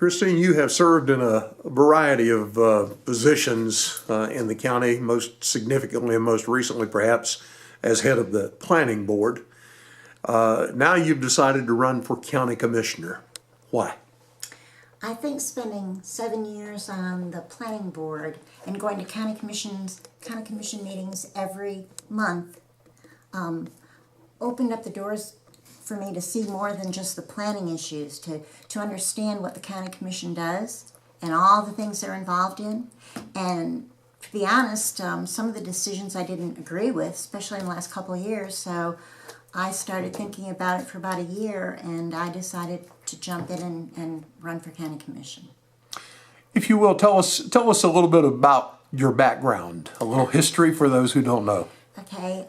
Christine, you have served in a variety of positions in the county, most significantly and most recently perhaps as head of the planning board. Now you've decided to run for county commissioner. Why? I think spending 7 years on the planning board and going to county commission meetings every month opened up the doors for me to see more than just the planning issues, to understand what the county commission does and all the things they're involved in. And to be honest, some of the decisions I didn't agree with, especially in the last couple of years. So I started thinking about it for about a year, and I decided to jump in and run for county commission. If you will, tell us a little bit about your background, a little history for those who don't know. Okay.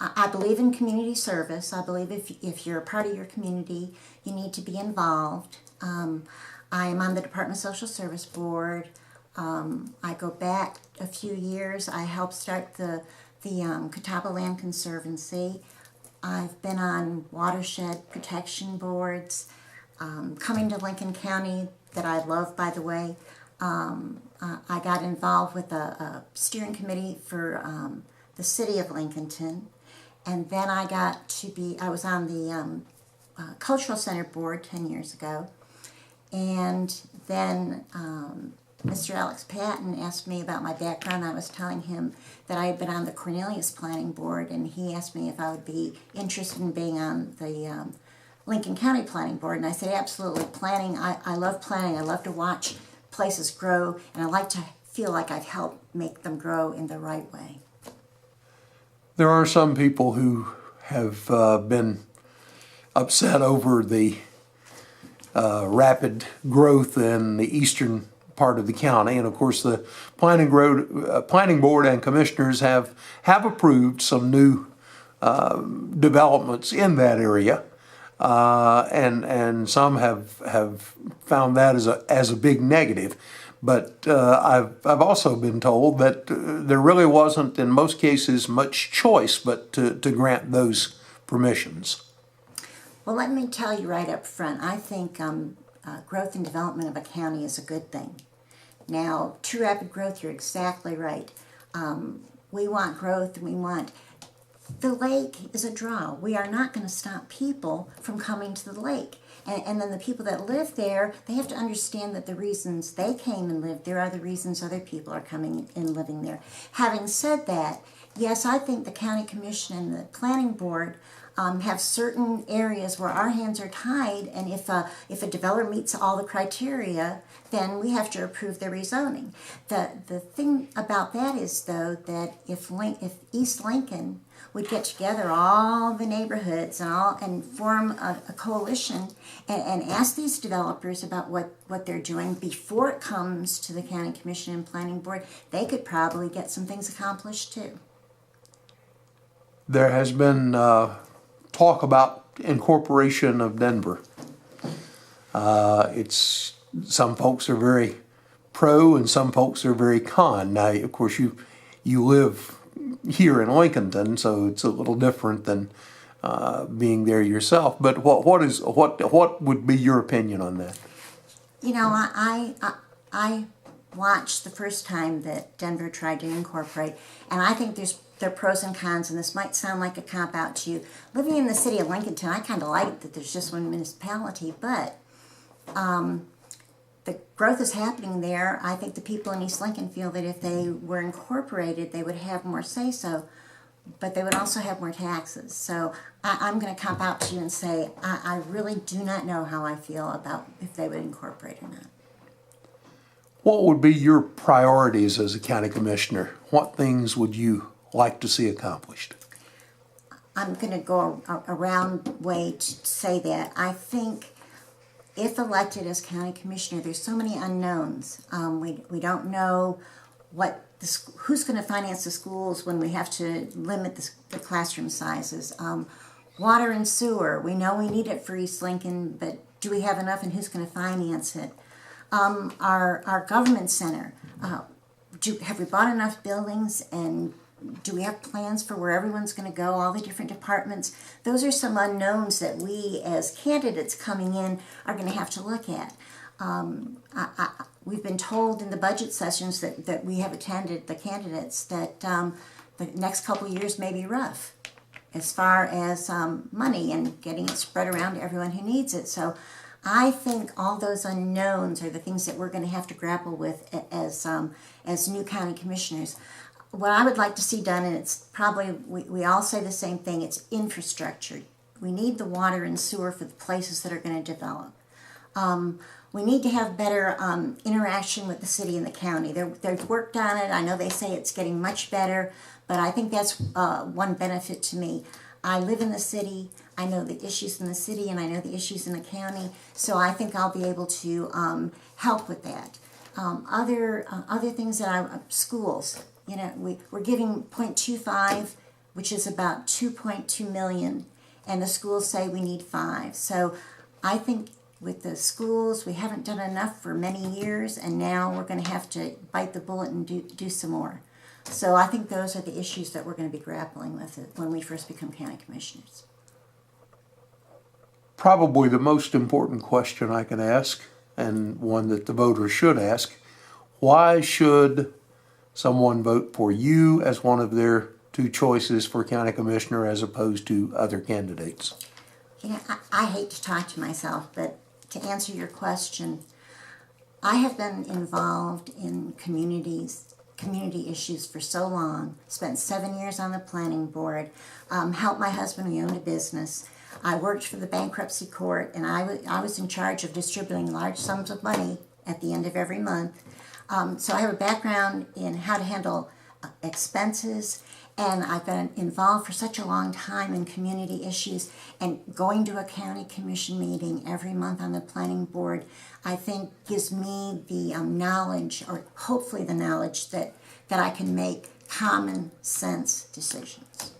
I believe in community service. I believe if you're a part of your community, you need to be involved. I am on the Department of Social Service Board. I go back a few years. I helped start the Catawba Land Conservancy. I've been on watershed protection boards. Coming to Lincoln County, that I love, by the way, I got involved with a steering committee for the city of Lincolnton. And then I was on the Cultural Center board 10 years ago. And then Mr. Alex Patton asked me about my background. I was telling him that I had been on the Cornelius Planning Board, and he asked me if I would be interested in being on the Lincoln County Planning Board. And I said, absolutely. Planning, I love planning. I love to watch places grow, and I like to feel like I've helped make them grow in the right way. There are some people who have been upset over the rapid growth in the eastern part of the county, and of course the planning board and commissioners have approved some new developments in that area, and some have found that as a big negative. But I've also been told that there really wasn't, in most cases, much choice but to grant those permissions. Well, let me tell you right up front, I think growth and development of a county is a good thing. Now, too rapid growth, you're exactly right. We want growth, and we want... The lake is a draw. We are not going to stop people from coming to the lake. And then the people that live there, they have to understand that the reasons they came and lived there are the reasons other people are coming and living there. Having said that, yes, I think the county commission and the planning board have certain areas where our hands are tied, and if a developer meets all the criteria, then we have to approve their rezoning. The thing about that is, though, that if East Lincoln would get together all the neighborhoods and form a coalition and ask these developers about what they're doing before it comes to the county commission and planning board, they could probably get some things accomplished too. There has been talk about incorporation of Denver. It's some folks are very pro and some folks are very con. Now, of course, you live here in Lincolnton, so it's a little different than being there yourself. But what would be your opinion on that? You know, I watched the first time that Denver tried to incorporate, and I think there are pros and cons, and this might sound like a cop-out to you. Living in the city of Lincolnton, I kind of like that there's just one municipality, but the growth is happening there. I think the people in East Lincoln feel that if they were incorporated, they would have more say-so, but they would also have more taxes. So I'm going to cop out to you and say I really do not know how I feel about if they would incorporate or not. What would be your priorities as a county commissioner? What things would you like to see accomplished? I'm going to go a round way to say that. I think if elected as county commissioner, there's so many unknowns. We don't know who's going to finance the schools when we have to limit the classroom sizes. Water and sewer, we know we need it for East Lincoln, but do we have enough, and who's going to finance it? Our government center, have we bought enough buildings, and do we have plans for where everyone's going to go, all the different departments? Those are some unknowns that we as candidates coming in are going to have to look at. We've been told in the budget sessions that we have attended, the candidates, that the next couple of years may be rough as far as money and getting it spread around to everyone who needs it. So I think all those unknowns are the things that we're going to have to grapple with as new county commissioners. What I would like to see done, and it's probably, we all say the same thing, it's infrastructure. We need the water and sewer for the places that are going to develop. We need to have better interaction with the city and the county. They've worked on it. I know they say it's getting much better, but I think that's one benefit to me. I live in the city. I know the issues in the city, and I know the issues in the county. So I think I'll be able to help with that. Other things that schools. You know, we're giving 0.25, which is about 2.2 million, and the schools say we need 5. So I think with the schools, we haven't done enough for many years, and now we're going to have to bite the bullet and do some more. So I think those are the issues that we're going to be grappling with when we first become county commissioners. Probably the most important question I can ask, and one that the voters should ask: why should someone vote for you as one of their 2 choices for county commissioner as opposed to other candidates? You know, I hate to talk to myself, but to answer your question, I have been involved in community issues for so long. Spent 7 years on the planning board, helped my husband, we owned a business. I worked for the bankruptcy court, and I was in charge of distributing large sums of money at the end of every month. So I have a background in how to handle expenses, and I've been involved for such a long time in community issues, and going to a county commission meeting every month on the planning board, I think gives me the knowledge, or hopefully the knowledge, that I can make common sense decisions.